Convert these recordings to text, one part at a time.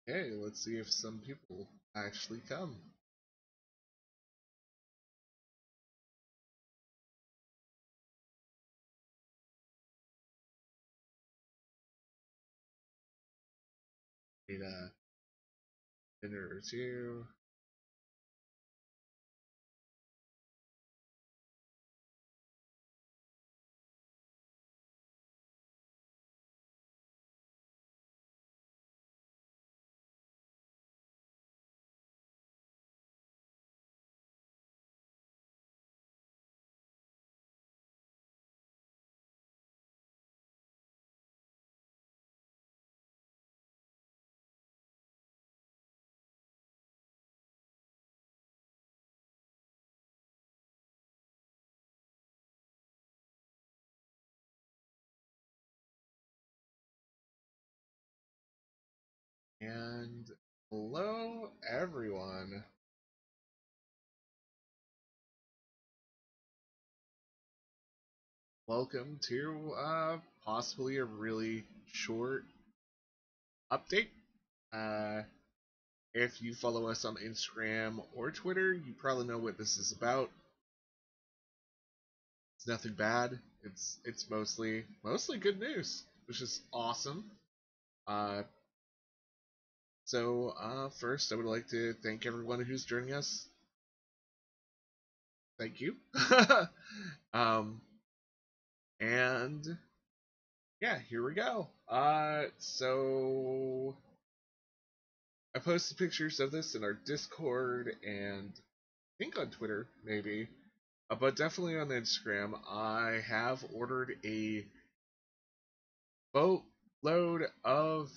Okay, let's see if some people actually come. Need a dinner or two. And hello, everyone. Welcome to possibly a really short update. Uh, if you follow us on Instagram or Twitter, you probably know what this is about. It's nothing bad. It's mostly good news, which is awesome. Uh, first, I would like to thank everyone who's joining us. Thank you. um, and yeah, here we go. So I posted pictures of this in our Discord and I think on Twitter, maybe, but definitely on Instagram. I have ordered a boatload of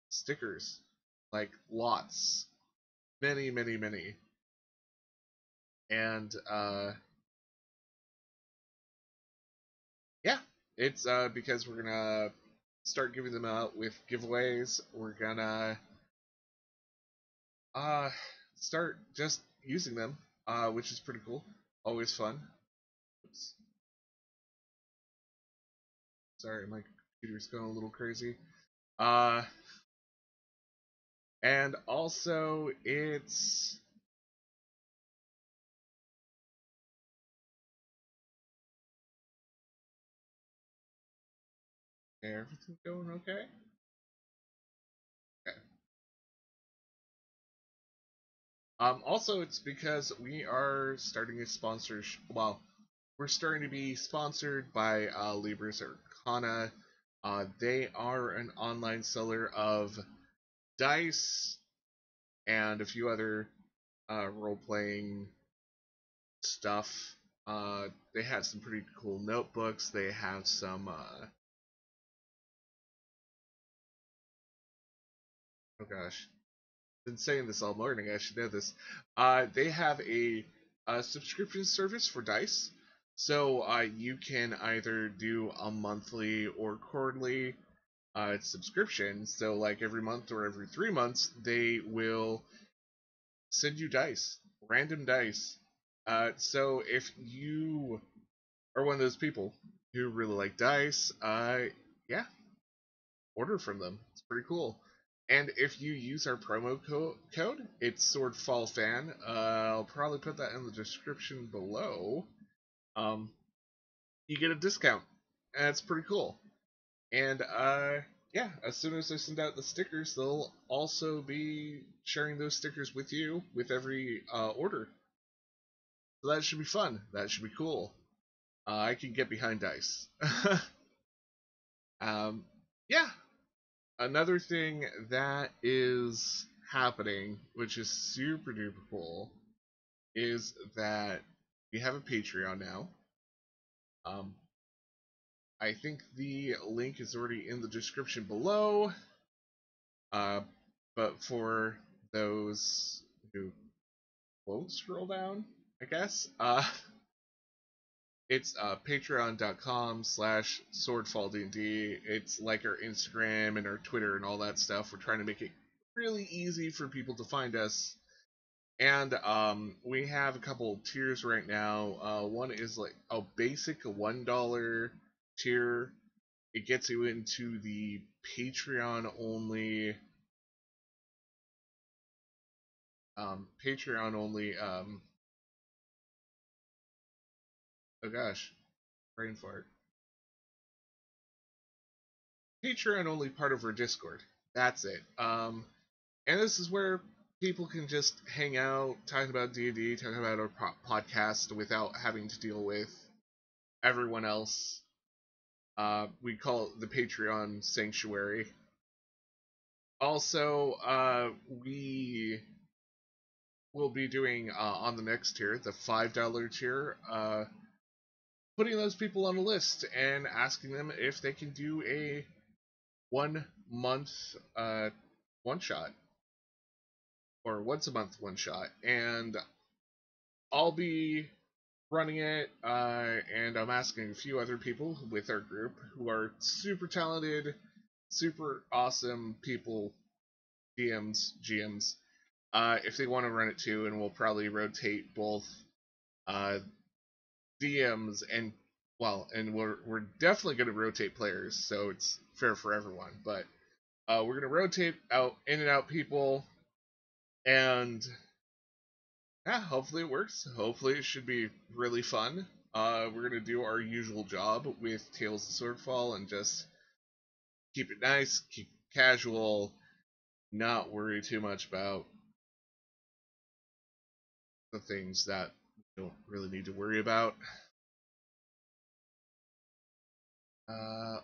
stickers, like lots, many, many, many, and yeah, it's because we're gonna start giving them out with giveaways. We're gonna uh start just using them, which is pretty cool. Always fun. Oops. Sorry, my computer's going a little crazy. Uh and also it's everything going okay? Okay. Also it's because we are starting a sponsorship. Well, we're starting to be sponsored by Libris Arcana. They are an online seller of dice and a few other role playing stuff. They have some pretty cool notebooks. They have some. Oh gosh, been saying this all morning. I should know this. They have a subscription service for dice. So you can either do a monthly or quarterly subscription. So like every month or every 3 months, they will send you dice, random dice. So if you are one of those people who really like dice, yeah, order from them. It's pretty cool. And if you use our promo code, it's Swordfall Fan. I'll probably put that in the description below. Um, you get a discount, and it's pretty cool. And yeah, as soon as I send out the stickers, they'll also be sharing those stickers with you with every order. So that should be fun. That should be cool. I can get behind dice. um, yeah, another thing that is happening, which is super duper cool, is that we have a Patreon now. Um, I think the link is already in the description below. Uh, but for those who won't scroll down, I guess, it's patreon.com/swordfalldnd. It's like our Instagram and our Twitter and all that stuff. We're trying to make it really easy for people to find us. And we have a couple tiers right now. One is like a basic $1 tier. It gets you into the Patreon only Patreon only. Oh gosh, brain fart. Patreon only part of our Discord. That's it. And this is where people can just hang out, talking about D&D, talking about our podcast without having to deal with everyone else. We call it the Patreon Sanctuary. Also, we will be doing on the next tier, the $5 tier, putting those people on a list and asking them if they can do a 1 month one shot or once a month one shot, and I'll be running it, and I'm asking a few other people with our group who are super talented, super awesome people, DMs, GMs, if they want to run it too, and we'll probably rotate both uh, DMs and and we're definitely going to rotate players, so it's fair for everyone. But we're going to rotate out in and out people, and yeah, hopefully it works. Hopefully it should be really fun. We're gonna do our usual job with Tales of Swordfall and just keep it nice, keep it casual, not worry too much about the things that we don't really need to worry about.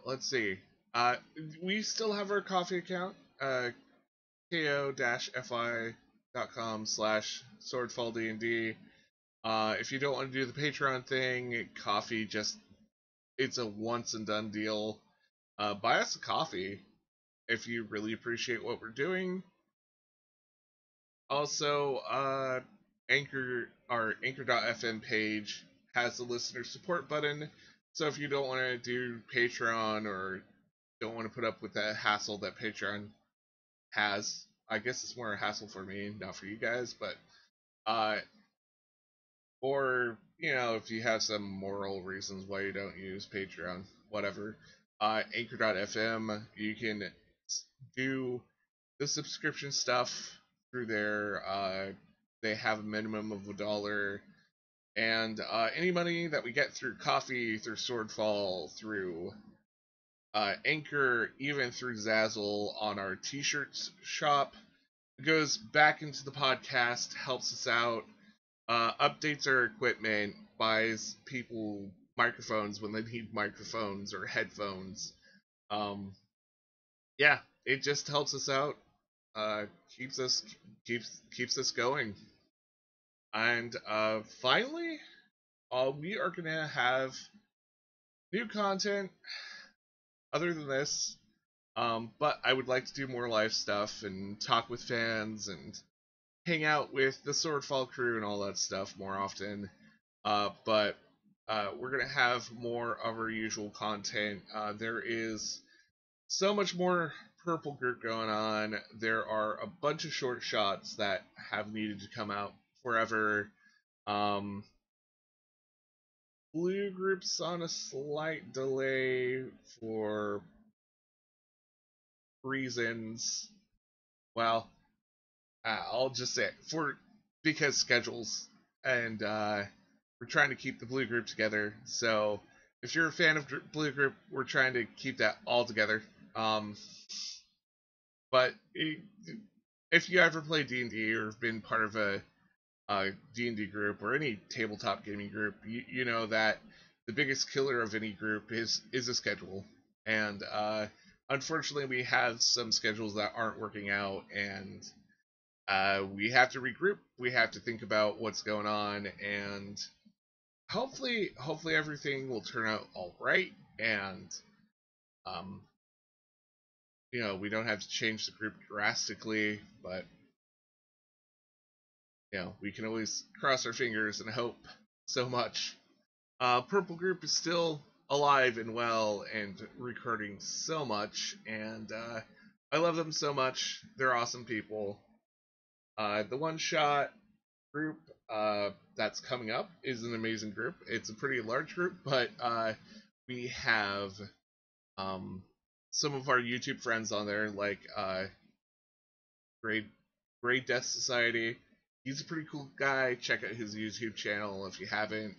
Let's see. Uh, we still have our coffee account, ko-fi.com/swordfalldnd. If you don't want to do the Patreon thing, coffee just it's a once and done deal. Buy us a coffee if you really appreciate what we're doing. Also, our Anchor.fm page has the listener support button. So if you don't want to do Patreon or don't want to put up with the hassle that Patreon has, I guess it's more a hassle for me, not for you guys, but uh, or if you have some moral reasons why you don't use Patreon, whatever. Anchor.fm, you can do the subscription stuff through there. They have a minimum of $1, and any money that we get through coffee, through Swordfall, through Anchor, even through Zazzle on our T-shirts shop, goes back into the podcast, helps us out, updates our equipment, buys people microphones when they need microphones or headphones. Um, yeah, it just helps us out, uh, keeps us keeps us going. And finally, we are gonna have new content other than this. But I would like to do more live stuff and talk with fans and hang out with the Swordfall crew and all that stuff more often. But we're gonna have more of our usual content. There is so much more purple group going on. There are a bunch of short shots that have needed to come out forever. Um, blue group's on a slight delay for reasons. Well, I'll just say it, for because schedules, and we're trying to keep the blue group together. So if you're a fan of blue group, we're trying to keep that all together. Um, but if you ever play D&D or have been part of a D&D group or any tabletop gaming group, you know that the biggest killer of any group is a schedule. And unfortunately, we have some schedules that aren't working out, and we have to regroup. We have to think about what's going on, and hopefully everything will turn out all right. And um, we don't have to change the group drastically, but we can always cross our fingers and hope so much. Purple Group is still alive and well and recording so much, and I love them so much. They're awesome people. The one shot group that's coming up is an amazing group. It's a pretty large group, but we have um, some of our YouTube friends on there, like Great Death Society. he's a pretty cool guy. Check out his YouTube channel if you haven't.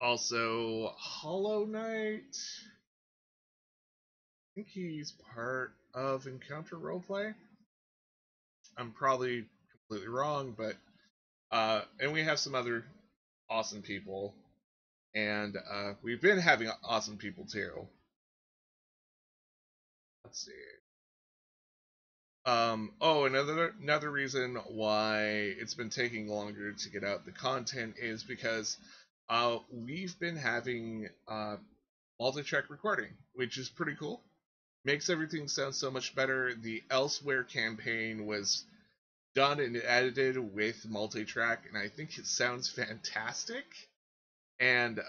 Also, Hollow Knight. I think he's part of Encounter Roleplay. I'm probably completely wrong, but and we have some other awesome people, and we've been having awesome people too. Let's see. Oh, another reason why it's been taking longer to get out the content is because we've been having multi-track recording, which is pretty cool. Makes everything sound so much better. The Elsewhere campaign was done and edited with multi-track, and I think it sounds fantastic. And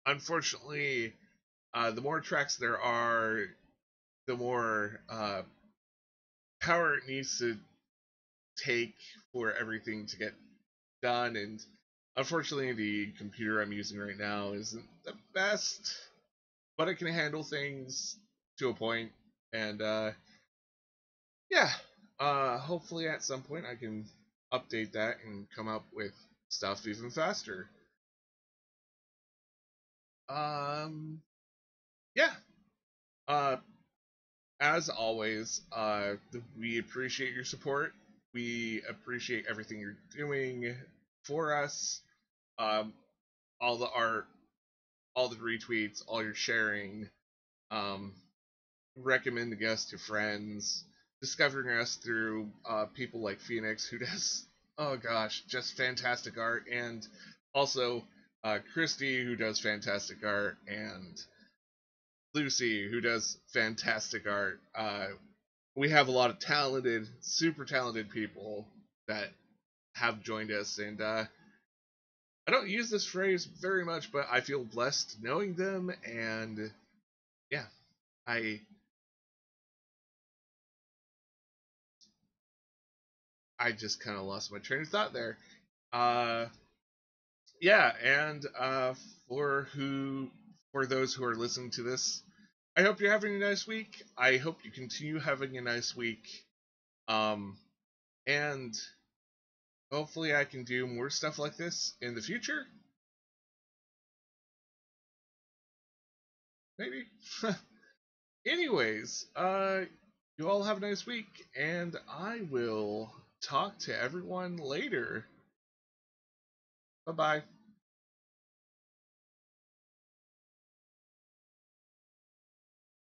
unfortunately, the more tracks there are, the more power it needs to take for everything to get done. And unfortunately, the computer I'm using right now isn't the best, but it can handle things to a point. And yeah, hopefully at some point I can update that and come up with stuff even faster. Um, yeah. Uh, as always, we appreciate your support. We appreciate everything you're doing for us. Um, all the art, all the retweets, all your sharing, um, recommending us to friends, discovering us through people like Phoenix, who does, oh gosh, just fantastic art, and also Christy, who does fantastic art, and Lucy, who does fantastic art. We have a lot of talented, super talented people that have joined us, and I don't use this phrase very much, but I feel blessed knowing them, and yeah, I I just kind of lost my train of thought there. Uh, yeah, and for who for those who are listening to this, I hope you're having a nice week. I hope you continue having a nice week. Um, and hopefully I can do more stuff like this in the future. Maybe. Anyways, you all have a nice week, and I will talk to everyone later. Bye bye.